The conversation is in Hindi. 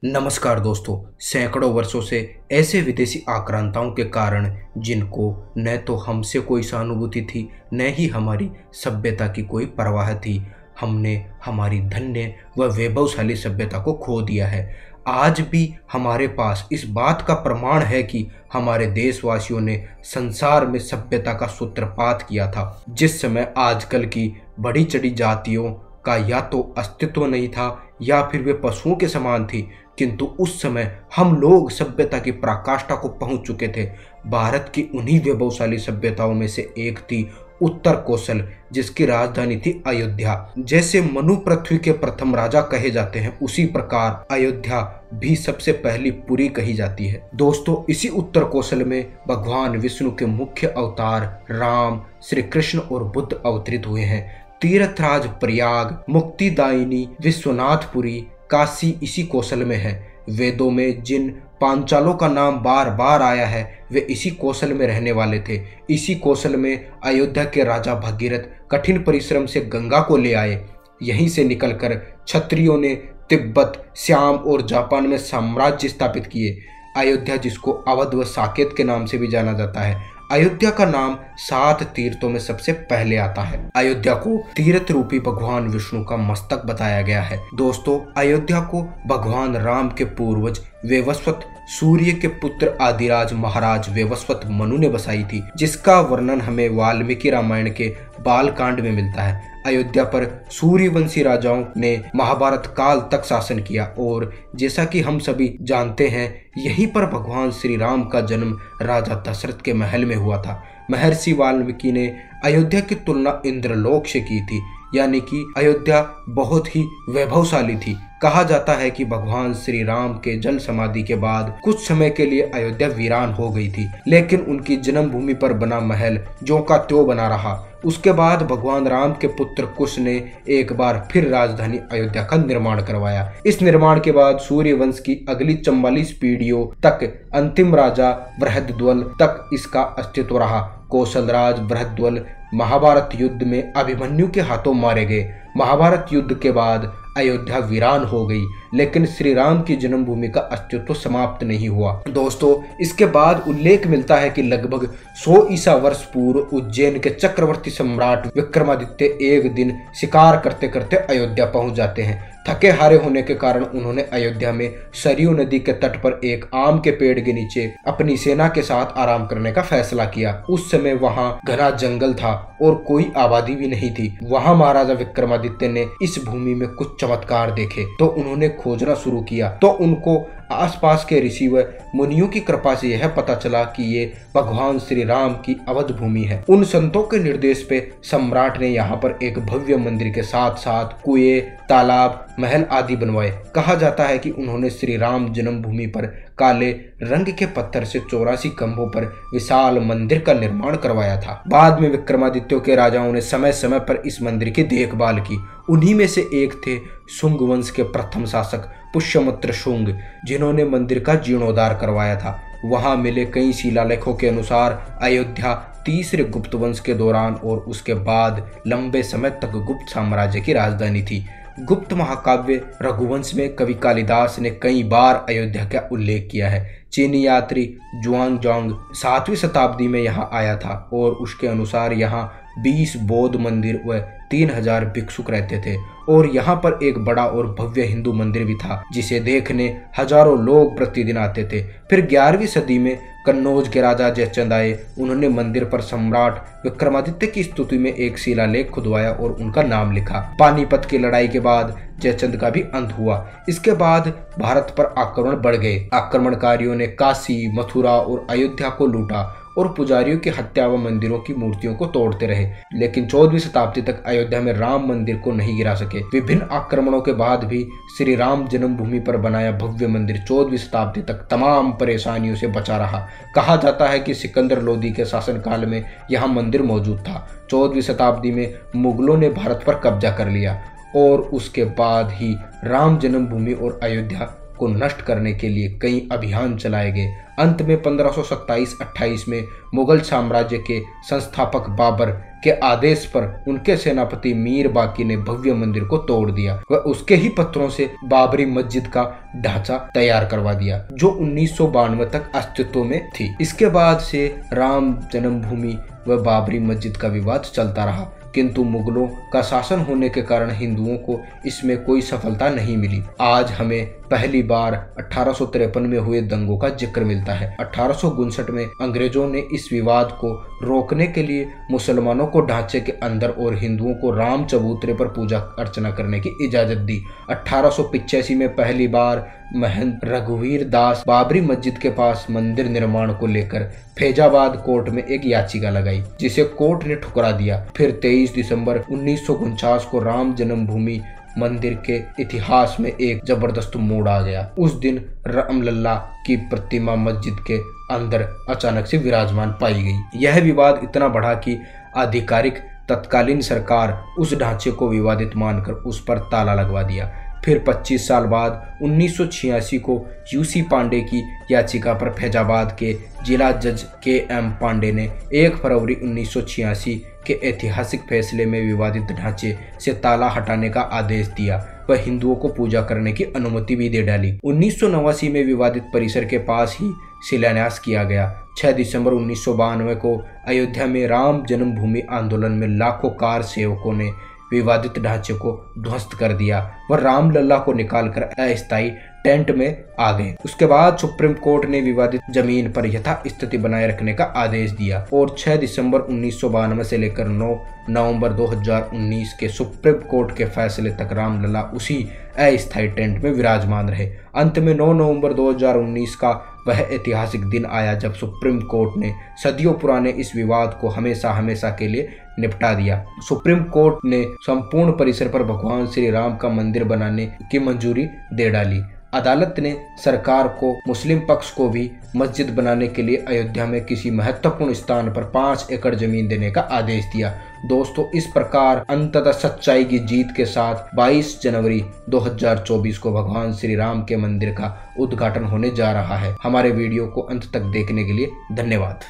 नमस्कार दोस्तों। सैकड़ों वर्षों से ऐसे विदेशी आक्रांताओं के कारण जिनको न तो हमसे कोई सहानुभूति थी, न ही हमारी सभ्यता की कोई परवाह थी, हमने हमारी धन्य व वैभवशाली सभ्यता को खो दिया है। आज भी हमारे पास इस बात का प्रमाण है कि हमारे देशवासियों ने संसार में सभ्यता का सूत्रपात किया था। जिस समय आजकल की बड़ी चढ़ी जातियों का या तो अस्तित्व नहीं था या फिर वे पशुओं के समान थी, किंतु उस समय हम लोग सभ्यता की पराकाष्ठा को पहुंच चुके थे। भारत की उन्हीं वैभवशाली सभ्यताओं में से एक थी उत्तर कौशल, जिसकी राजधानी थी अयोध्या। जैसे मनु पृथ्वी के प्रथम राजा कहे जाते हैं, उसी प्रकार अयोध्या भी सबसे पहली पुरी कही जाती है। दोस्तों, इसी उत्तर कौशल में भगवान विष्णु के मुख्य अवतार राम, श्री कृष्ण और बुद्ध अवतरित हुए हैं। तीर्थराज प्रयाग, मुक्तिदायिनी विश्वनाथपुरी, काशी इसी कौशल में है। वेदों में जिन पांचालों का नाम बार बार आया है, वे इसी कौशल में रहने वाले थे। इसी कौशल में अयोध्या के राजा भगीरथ कठिन परिश्रम से गंगा को ले आए। यहीं से निकलकर क्षत्रियों ने तिब्बत, श्याम और जापान में साम्राज्य स्थापित किए। अयोध्या, जिसको अवध व साकेत के नाम से भी जाना जाता है, अयोध्या का नाम 7 तीर्थों में सबसे पहले आता है। अयोध्या को तीर्थ रूपी भगवान विष्णु का मस्तक बताया गया है। दोस्तों, अयोध्या को भगवान राम के पूर्वज वैवस्वत, सूर्य के पुत्र आदिराज महाराज वैवस्वत मनु ने बसाई थी, जिसका वर्णन हमें वाल्मीकि रामायण के बालकांड में मिलता है। अयोध्या पर सूर्यवंशी राजाओं ने महाभारत काल तक शासन किया और जैसा कि हम सभी जानते हैं, यहीं पर भगवान श्री राम का जन्म राजा दशरथ के महल में हुआ था। महर्षि वाल्मीकि ने अयोध्या की तुलना इंद्रलोक से की थी, यानी कि अयोध्या बहुत ही वैभवशाली थी। कहा जाता है कि भगवान श्री राम के जल समाधि के बाद कुछ समय के लिए अयोध्या वीरान हो गई थी, लेकिन उनकी जन्मभूमि पर बना महल ज्यों का त्यों बना रहा। उसके बाद भगवान राम के पुत्र कुश ने एक बार फिर राजधानी अयोध्या का निर्माण करवाया। इस निर्माण के बाद सूर्यवंश की अगली 44 पीढ़ियों तक अंतिम राजा बृहद्रथ तक इसका अस्तित्व रहा। कौशलराज बृहद्रथ महाभारत युद्ध में अभिमन्यु के हाथों मारे गए। महाभारत युद्ध के बाद अयोध्या वीरान हो गई, लेकिन श्री राम की जन्मभूमि का अस्तित्व समाप्त नहीं हुआ। दोस्तों, इसके बाद उल्लेख मिलता है कि लगभग 100 ईसा वर्ष पूर्व उज्जैन के चक्रवर्ती सम्राट विक्रमादित्य एक दिन शिकार करते करते अयोध्या पहुंच जाते हैं। थके हारे होने के कारण उन्होंने अयोध्या में सरयू नदी के तट पर एक आम के पेड़ के नीचे अपनी सेना के साथ आराम करने का फैसला किया। उस समय वहां घना जंगल था और कोई आबादी भी नहीं थी। वहां महाराजा विक्रमादित्य ने इस भूमि में कुछ चमत्कार देखे तो उन्होंने खोजना शुरू किया। तो उनको आसपास के ऋषि व मुनियों की कृपा से यह पता चला कि ये भगवान श्री राम की अवध भूमि है। उन संतों के निर्देश पे सम्राट ने यहाँ पर एक भव्य मंदिर के साथ साथ कुएं, तालाब, महल आदि बनवाए। कहा जाता है कि उन्होंने श्री राम जन्मभूमि पर काले रंग के पत्थर से 84 खंभों पर विशाल मंदिर का निर्माण करवाया था। बाद में विक्रमादित्य के राजाओं ने समय समय पर इस मंदिर की देखभाल की। उन्हीं में से एक थे शुंग वंश के प्रथम शासक पुष्यमित्र शुंग, जिन्होंने मंदिर का जीर्णोद्धार करवाया था। वहां मिले कई शिलालेखों के अनुसार अयोध्या तीसरे गुप्त वंश के दौरान और उसके बाद लंबे समय तक गुप्त साम्राज्य की राजधानी थी। गुप्त महाकाव्य रघुवंश में कवि कालिदास ने कई बार अयोध्या का उल्लेख किया है। चीनी यात्री जुआंगजांग 7वीं शताब्दी में यहाँ आया था और उसके अनुसार यहाँ 20 बौद्ध मंदिर व 3000 भिक्षुक रहते थे और यहाँ पर एक बड़ा और भव्य हिंदू मंदिर भी था, जिसे देखने हजारों लोग प्रतिदिन आते थे। फिर 11वीं सदी में कन्नौज के राजा जयचंद आए। उन्होंने मंदिर पर सम्राट विक्रमादित्य की स्तुति में एक शिलालेख खुदवाया और उनका नाम लिखा। पानीपत की लड़ाई के बाद जयचंद का भी अंत हुआ। इसके बाद भारत पर आक्रमण बढ़ गए। आक्रमणकारियों ने काशी, मथुरा और अयोध्या को लूटा और पुजारियों की हत्या व मंदिरों की मूर्तियों को तोड़ते रहे, लेकिन 14वीं शताब्दी तक अयोध्या में राम मंदिर को नहीं गिरा सके। विभिन्न आक्रमणों के बाद भी श्री राम जन्मभूमि पर बनाया भव्य मंदिर 14वीं शताब्दी तक तमाम परेशानियों से बचा रहा। कहा जाता है कि सिकंदर लोदी के शासनकाल में यह मंदिर मौजूद था। 14वीं शताब्दी में मुगलों ने भारत पर कब्जा कर लिया और उसके बाद ही राम जन्मभूमि और अयोध्या को नष्ट करने के लिए कई अभियान चलाए गए। अंत में 1527-28 में मुगल साम्राज्य के संस्थापक बाबर के आदेश पर उनके सेनापति मीर बाकी ने भव्य मंदिर को तोड़ दिया व उसके ही पत्थरों से बाबरी मस्जिद का ढांचा तैयार करवा दिया, जो 1992 तक अस्तित्व में थी। इसके बाद से राम जन्मभूमि व बाबरी मस्जिद का विवाद चलता रहा, किंतु मुगलों का शासन होने के कारण हिंदुओं को इसमें कोई सफलता नहीं मिली। आज हमें पहली बार 1853 में हुए दंगों का जिक्र मिलता है। 1859 में अंग्रेजों ने इस विवाद को रोकने के लिए मुसलमानों को ढांचे के अंदर और हिंदुओं को राम चबूतरे पर पूजा अर्चना करने की इजाजत दी। 1885 में पहली बार महंत रघुवीर दास बाबरी मस्जिद के पास मंदिर निर्माण को लेकर फैजाबाद कोर्ट में एक याचिका लगाई, जिसे कोर्ट ने ठुकरा दिया। फिर 23 दिसंबर 1949 को राम जन्मभूमि मंदिर के इतिहास में एक जबरदस्त मोड़ आ गया। उस दिन रामलला की प्रतिमा मस्जिद के अंदर अचानक से विराजमान पाई गई। यह विवाद इतना बढ़ा कि आधिकारिक तत्कालीन सरकार उस ढांचे को विवादित मानकर उस पर ताला लगवा दिया। फिर 25 साल बाद 1986 को यूसी पांडे की याचिका पर फैजाबाद के जिला जज KM पांडे ने 1 फरवरी 1986 के ऐतिहासिक फैसले में विवादित ढांचे से ताला हटाने का आदेश दिया व हिंदुओं को पूजा करने की अनुमति भी दे डाली। 1989 में विवादित परिसर के पास ही शिलान्यास किया गया। 6 दिसंबर 1992 को अयोध्या में राम जन्मभूमि आंदोलन में लाखों कार सेवकों ने विवादित ढांचे को ध्वस्त कर दिया व रामलला को निकालकर अस्थायी टेंट में आ गए। उसके बाद सुप्रीम कोर्ट ने विवादित जमीन पर यथा स्थिति बनाए रखने का आदेश दिया और 6 दिसंबर 1992 से लेकर 9 नवंबर 2019 के सुप्रीम कोर्ट के फैसले तक रामलला उसी अस्थायी टेंट में विराजमान रहे। अंत में 9 नवंबर 2019 का वह ऐतिहासिक दिन आया जब सुप्रीम कोर्ट ने सदियों पुराने इस विवाद को हमेशा हमेशा के लिए निपटा दिया। सुप्रीम कोर्ट ने संपूर्ण परिसर पर भगवान श्री राम का मंदिर बनाने की मंजूरी दे डाली। अदालत ने सरकार को मुस्लिम पक्ष को भी मस्जिद बनाने के लिए अयोध्या में किसी महत्वपूर्ण स्थान पर 5 एकड़ जमीन देने का आदेश दिया। दोस्तों, इस प्रकार अंततः सच्चाई की जीत के साथ 22 जनवरी 2024 को भगवान श्री राम के मंदिर का उद्घाटन होने जा रहा है। हमारे वीडियो को अंत तक देखने के लिए धन्यवाद।